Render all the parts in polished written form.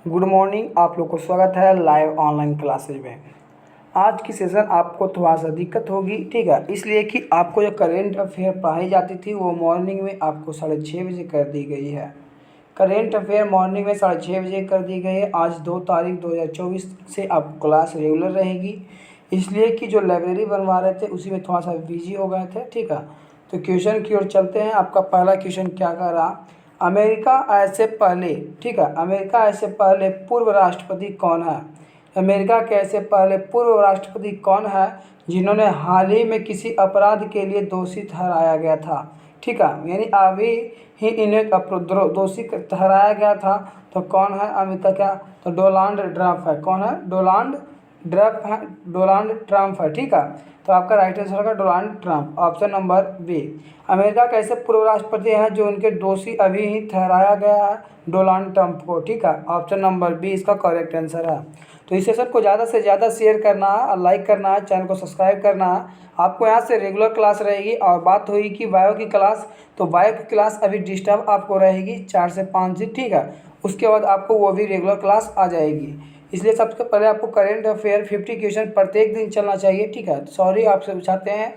Good morning. आप लोग को स्वागत है लाइव ऑनलाइन क्लासेज में। आज की सेशन आपको थोड़ा सा दिक्कत होगी, ठीक है, इसलिए कि आपको जो करेंट अफेयर पढ़ाई जाती थी वो मॉर्निंग में आपको 6:30 बजे कर दी गई है। करेंट अफेयर मॉर्निंग में 6:30 बजे कर दी गई है। आज 2 तारीख 2024 से आपको क्लास रेगुलर रहेगी, इसलिए कि जो लाइब्रेरी बनवा रहे थे उसी में थोड़ा सा बिजी हो गए थे, ठीक है। तो क्वेश्चन की ओर चलते हैं। आपका पहला क्वेश्चन क्या कर रहा, अमेरिका आय से पहले, ठीक है, अमेरिका आय से पहले पूर्व राष्ट्रपति कौन है। अमेरिका के ऐसे पहले पूर्व राष्ट्रपति कौन है जिन्होंने हाल ही में किसी अपराध के लिए दोषी ठहराया गया था, ठीक है, यानी अभी ही इन्हें दोषी ठहराया गया था। तो कौन है अमेरिका क्या, तो डोनाल्ड ट्रंप है। कौन है, डोनाल्ड ट्रंप है, ठीक है। तो आपका राइट आंसर होगा Donald Trump, option number B. America का ऐसे पूर्व राष्ट्रपति हैं जो उनके दोषी अभी ही ठहराया गया है, डोनाल्ड ट्रंप को, ठीक है, ऑप्शन नंबर बी इसका करेक्ट आंसर है। तो इस सेशन को ज़्यादा से ज़्यादा शेयर करना है और लाइक करना है, चैनल को सब्सक्राइब करना है। आपको यहाँ से रेगुलर क्लास रहेगी। और बात हुई कि बायो की क्लास, तो बायो की क्लास अभी डिस्टर्ब आपको रहेगी 4 से 5 दिन, ठीक है। उसके बाद आपको वो भी रेगुलर क्लास आ जाएगी। इसलिए सबसे पहले आपको करेंट अफेयर 50 क्वेश्चन प्रत्येक दिन चलना चाहिए, ठीक है। सॉरी आपसे पूछाते हैं,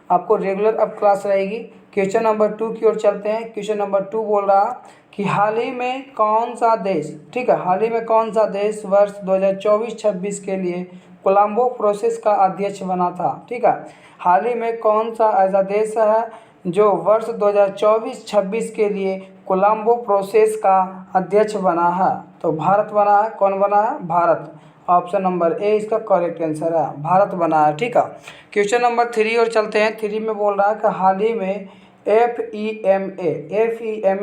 आपको रेगुलर अब क्लास रहेगी। क्वेश्चन नंबर 2 की ओर चलते हैं। क्वेश्चन नंबर 2 बोल रहा कि हाल ही में कौन सा देश, ठीक है, हाल ही में कौन सा देश वर्ष 2024-26 के लिए कोलंबो प्रोसेस का अध्यक्ष बना था, ठीक है। हाल ही में कौन सा ऐसा देश है जो वर्ष 2024-26 के लिए कोलंबो प्रोसेस का अध्यक्ष बना है। तो भारत बना है। कौन बना है, भारत, ऑप्शन नंबर ए इसका करेक्ट आंसर है, भारत बना है, ठीक है। क्वेश्चन नंबर 3 और चलते हैं। 3 में बोल रहा है कि हाल ही में एफ ई एम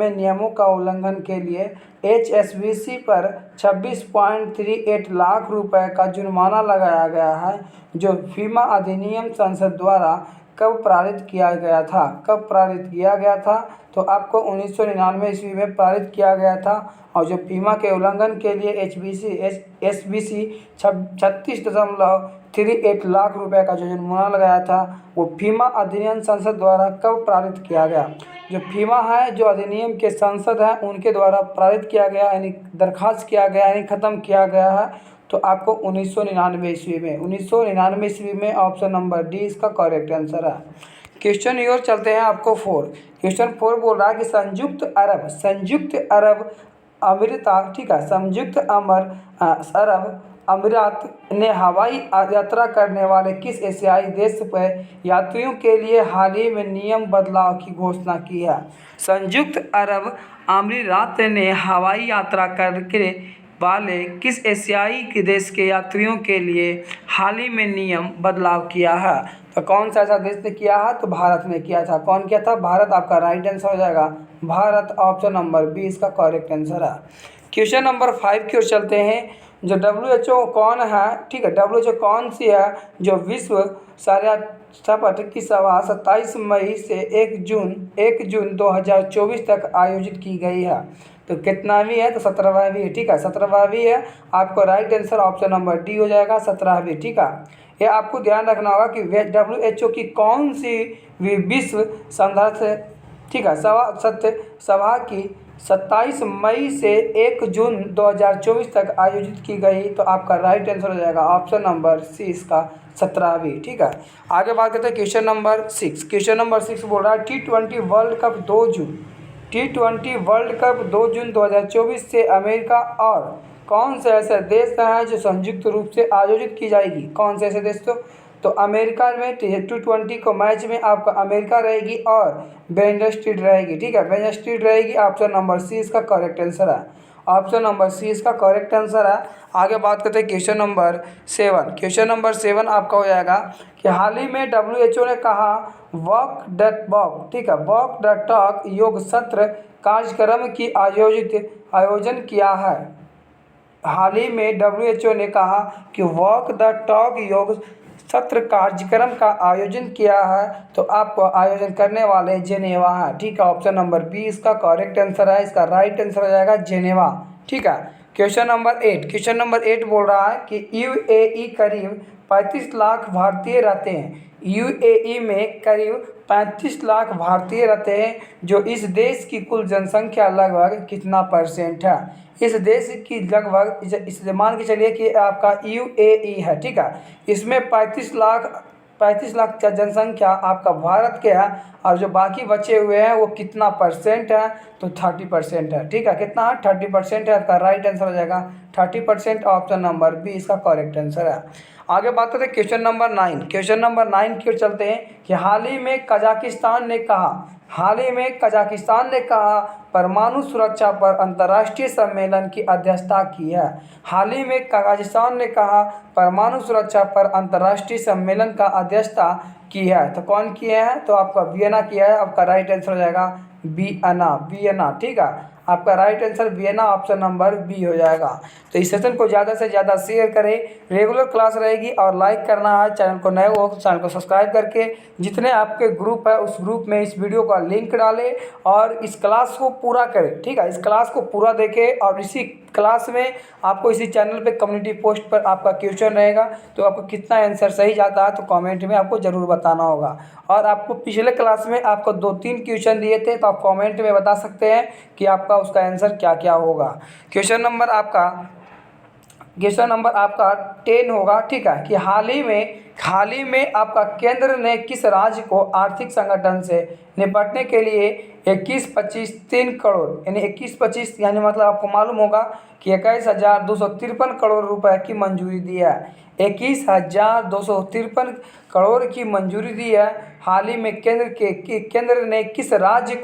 ए नियमों का उल्लंघन के लिए HSBC पर 26.38 लाख रुपए का जुर्माना लगाया गया है, जो फीमा अधिनियम संसद द्वारा कब पारित किया गया था। कब पारित किया गया था, तो आपको 1999 ईस्वी में पारित किया गया था। और जो फीमा के उल्लंघन के लिए HSBC 36.38 लाख रुपए का जो जुर्माना लगाया था वो फीमा अधिनियम संसद द्वारा कब पारित किया गया। जो फीमा है, जो अधिनियम के संसद हैं उनके द्वारा पारित किया गया, यानी दरखास्त किया गया, यानी ख़त्म किया गया है। तो आपको 1999 ईस्वी में, 1999 ईस्वी में, ऑप्शन नंबर डी इसका करेक्ट आंसर है। क्वेश्चन की ओर चलते हैं। आपको 4, क्वेश्चन 4 बोल रहा है कि संयुक्त अरब अमीरात, ठीक है, अरब अमीरात ने हवाई यात्रा करने वाले किस एशियाई देश पर यात्रियों के लिए हाल ही में नियम बदलाव की घोषणा की है। संयुक्त अरब अमीरात ने हवाई यात्रा करने वाले किस एशियाई के देश के यात्रियों के लिए हाल ही में नियम बदलाव किया है। तो कौन सा ऐसा देश ने किया है, तो भारत ने किया था। कौन किया था, भारत, आपका राइट आंसर हो जाएगा भारत, ऑप्शन नंबर बी इसका करेक्ट आंसर है। क्वेश्चन नंबर 5 की ओर चलते हैं। जो WHO कौन है, ठीक है, WHO कौन सी है जो विश्व स्वास्थ्य की सभा 27 मई से 1 जून 2024 तक आयोजित की गई है। तो कितनावीं है, तो 17वीं है, ठीक है, 17वीं है। आपको right answer option number D हो जाएगा, 17वीं, ठीक है। ये आपको ध्यान रखना होगा कि WHO की कौन सी विश्व संदर्भ, ठीक है, सभा की 27 मई से 1 जून 2024 तक आयोजित की गई। तो आपका राइट आंसर हो जाएगा ऑप्शन नंबर सी इसका 17वीं, ठीक है। आगे बात करते हैं क्वेश्चन नंबर 6। क्वेश्चन नंबर 6 बोल रहा है T20 वर्ल्ड कप 2 जून 2024 से अमेरिका और कौन से ऐसे देश हैं जो संयुक्त रूप से आयोजित की जाएगी। कौन से ऐसे देश, तो अमेरिका में T20 को मैच में आपका अमेरिका रहेगी और बेंजर स्ट्रीट रहेगी, ठीक है, बेंजर स्ट्रीट रहेगी। ऑप्शन नंबर सी इसका करेक्ट आंसर है, ऑप्शन नंबर सी इसका करेक्ट आंसर है। आगे बात करते हैं क्वेश्चन नंबर 7। क्वेश्चन नंबर 7 आपका हो जाएगा कि हाल ही में WHO ने कहा वॉक द टॉक, ठीक है, वॉक द टॉक योग सत्र कार्यक्रम की आयोजन किया है। हाल ही में WHO ने कहा कि वॉक द टॉक योग सत्र कार्यक्रम का आयोजन किया है। तो आपको आयोजन करने वाले जेनेवा है, ठीक है, ऑप्शन नंबर बी इसका करेक्ट आंसर है। इसका राइट आंसर हो जाएगा जेनेवा, ठीक है। Question number 8। क्वेश्चन नंबर 8 बोल रहा है कि UAE करीब 35 लाख भारतीय रहते हैं। UAE में करीब 35 लाख भारतीय रहते हैं, जो इस देश की कुल जनसंख्या लगभग कितना परसेंट है। इस देश की लगभग इस मान के चलिए कि आपका यूएई है, ठीक है। इसमें 35 लाख का जनसंख्या आपका भारत के है, और जो बाकी बचे हुए हैं वो कितना परसेंट है, तो 30% है, ठीक है। कितना है, 30% है। आपका राइट आंसर हो जाएगा 30%। ऑप्शन नंबर बी इसका करेक्ट आंसर है। आगे बात करते हैं क्वेश्चन नंबर 9। क्वेश्चन नंबर 9 की ओर चलते हैं कि हाल ही में कजाकिस्तान ने कहा परमाणु सुरक्षा पर अंतर्राष्ट्रीय सम्मेलन की अध्यक्षता की है। हाल ही में कजाकिस्तान ने कहा परमाणु सुरक्षा पर अंतर्राष्ट्रीय सम्मेलन का अध्यक्षता की है। तो कौन किया है, तो आपका वियना किया है। आपका राइट आंसर हो जाएगा वियना, ठीक है। आपका right answer Vienna, option number B हो जाएगा। तो इस सेशन को ज़्यादा से ज़्यादा शेयर करें। रेगुलर क्लास रहेगी और लाइक करना है। चैनल को नए हो तो चैनल को सब्सक्राइब करके जितने आपके ग्रुप है उस ग्रुप में इस वीडियो का लिंक डालें और इस क्लास को पूरा करें, ठीक है। इस क्लास को पूरा देखें और इसी क्लास में आपको इसी चैनल पे कम्युनिटी पोस्ट पर आपका क्वेश्चन रहेगा, तो आपको कितना आंसर सही जाता है तो कमेंट में आपको ज़रूर बताना होगा। और आपको पिछले क्लास में आपको 2-3 क्वेश्चन दिए थे, तो आप कमेंट में बता सकते हैं कि आपका उसका आंसर क्या क्या होगा। क्वेश्चन नंबर आपका 10 होगा, ठीक है। कि हाल ही में आपका केंद्र ने किस राज्य को आर्थिक संगठन से निपटने के लिए 21,25,3 करोड़ यानी 21,25 यानी मतलब आपको मालूम होगा कि 21,253 करोड़ रुपए की मंजूरी दी है। 21,253 करोड़ की मंजूरी दी है। हाल ही में केंद्र ने किस राज्य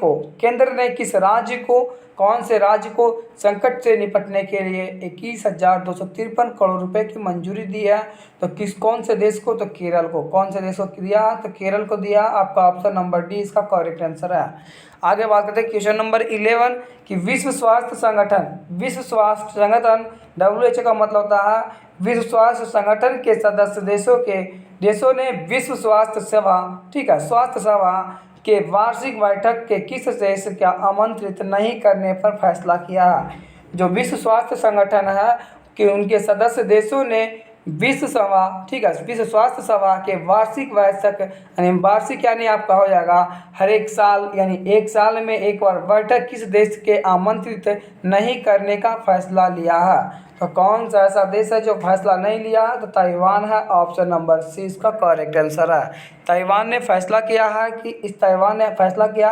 को कौन से राज्य को संकट से निपटने के लिए 21,253 करोड़ रुपए की मंजूरी दी है। तो कौन से देश को, तो केरल को। कौन से देश को दिया, तो केरल को दिया। आपका ऑप्शन नंबर डी इसका करेक्ट आंसर है। आगे बात करते हैं क्वेश्चन नंबर 11 कि विश्व स्वास्थ्य संगठन WHO का मतलब होता है विश्व स्वास्थ्य संगठन के सदस्य देशों ने विश्व स्वास्थ्य सेवा, ठीक है, स्वास्थ्य सेवा के वार्षिक बैठक के किस देश का आमंत्रित नहीं करने पर फैसला किया है। जो विश्व स्वास्थ्य संगठन है कि उनके सदस्य देशों ने विश्व स्वास्थ्य सभा के वार्षिक बैठक यानी वार्षिक यानी आपका हो जाएगा हर एक साल यानी एक साल में एक बार बैठक किस देश के आमंत्रित नहीं करने का फैसला लिया है। तो कौन सा ऐसा देश है जो फैसला नहीं लिया है, तो ताइवान है। ऑप्शन नंबर सी इसका करेक्ट आंसर है। ताइवान ने फैसला किया है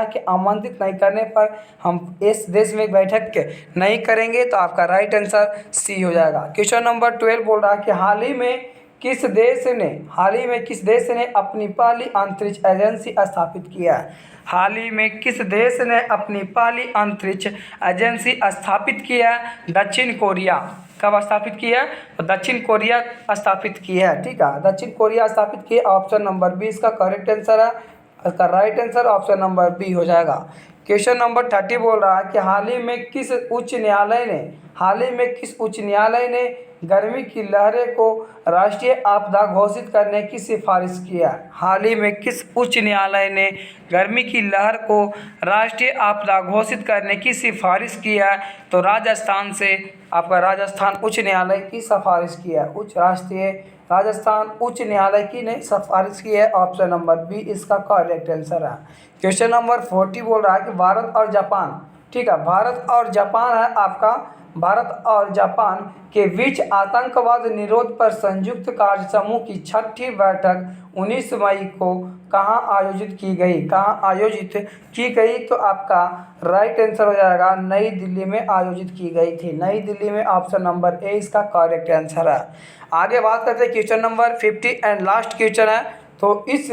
कि आमंत्रित नहीं करने पर हम इस देश में बैठक नहीं करेंगे, तो आपका राइट आंसर सी हो जाएगा। क्वेश्चन नंबर 12 बोल रहा है कि हाल ही में किस देश ने अपनी पहली अंतरिक्ष एजेंसी स्थापित किया है। हाल ही में किस देश ने अपनी पहली अंतरिक्ष एजेंसी स्थापित किया है। दक्षिण कोरिया। कब स्थापित किया है, तो दक्षिण कोरिया स्थापित किया है, ठीक है। दक्षिण कोरिया स्थापित किया। ऑप्शन नंबर बी इसका करेक्ट आंसर है। इसका right answer option number B हो जाएगा। क्वेश्चन नंबर 30 बोल रहा है कि हाल ही में किस उच्च न्यायालय ने गर्मी की लहरें को राष्ट्रीय आपदा घोषित करने की सिफारिश की है। हाल ही में किस उच्च न्यायालय ने गर्मी की लहर को राष्ट्रीय आपदा घोषित करने की सिफारिश की है, तो राजस्थान उच्च न्यायालय की सिफारिश की है। राजस्थान उच्च न्यायालय की ने सिफारिश की है। ऑप्शन नंबर बी इसका करेक्ट आंसर है। क्वेश्चन नंबर 40 बोल रहा है कि भारत और जापान, ठीक है, भारत और जापान के बीच आतंकवाद निरोध पर संयुक्त कार्य समूह की 6ठी बैठक 19 मई को कहाँ आयोजित की गई, तो आपका राइट आंसर हो जाएगा नई दिल्ली में आयोजित की गई थी। नई दिल्ली में। ऑप्शन नंबर ए इसका करेक्ट आंसर है। आगे बात करते हैं question number 50 and last question है। तो इस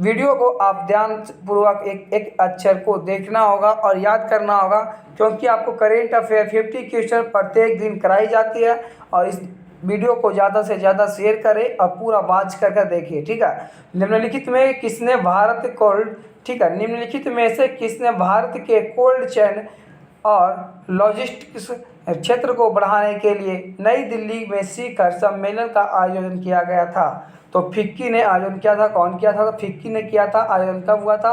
वीडियो को आप ध्यानपूर्वक एक अक्षर को देखना होगा और याद करना होगा, क्योंकि आपको करेंट अफेयर 50 क्वेश्चन प्रत्येक दिन कराई जाती है। और इस वीडियो को ज़्यादा से ज़्यादा शेयर करें और पूरा वाच करके देखिए, ठीक है। निम्नलिखित में से किसने भारत के कोल्ड चेन और लॉजिस्टिक्स क्षेत्र को बढ़ाने के लिए नई दिल्ली में शिखर सम्मेलन का आयोजन किया गया था। तो फिक्की ने आयोजन किया था। कौन किया था, तो फिक्की ने किया था। आयोजन कब हुआ था,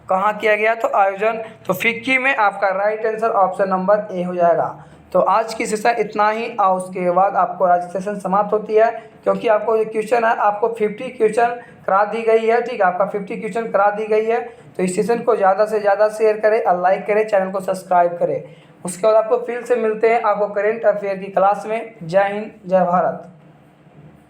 कहाँ किया गया, तो आयोजन तो फिक्की में। आपका right answer option number A हो जाएगा। तो आज की सेशन इतना ही, और उसके बाद आपको आज सेशन समाप्त होती है, क्योंकि आपको जो क्वेश्चन है आपको 50 क्वेश्चन करा दी गई है। ठीक है, आपका 50 क्वेश्चन करा दी गई है। तो इस सेशन को ज़्यादा से ज़्यादा शेयर करें और लाइक करें, चैनल को सब्सक्राइब करें। उसके बाद आपको फिर से मिलते हैं आपको करेंट अफेयर की क्लास में। जय हिंद, जय भारत।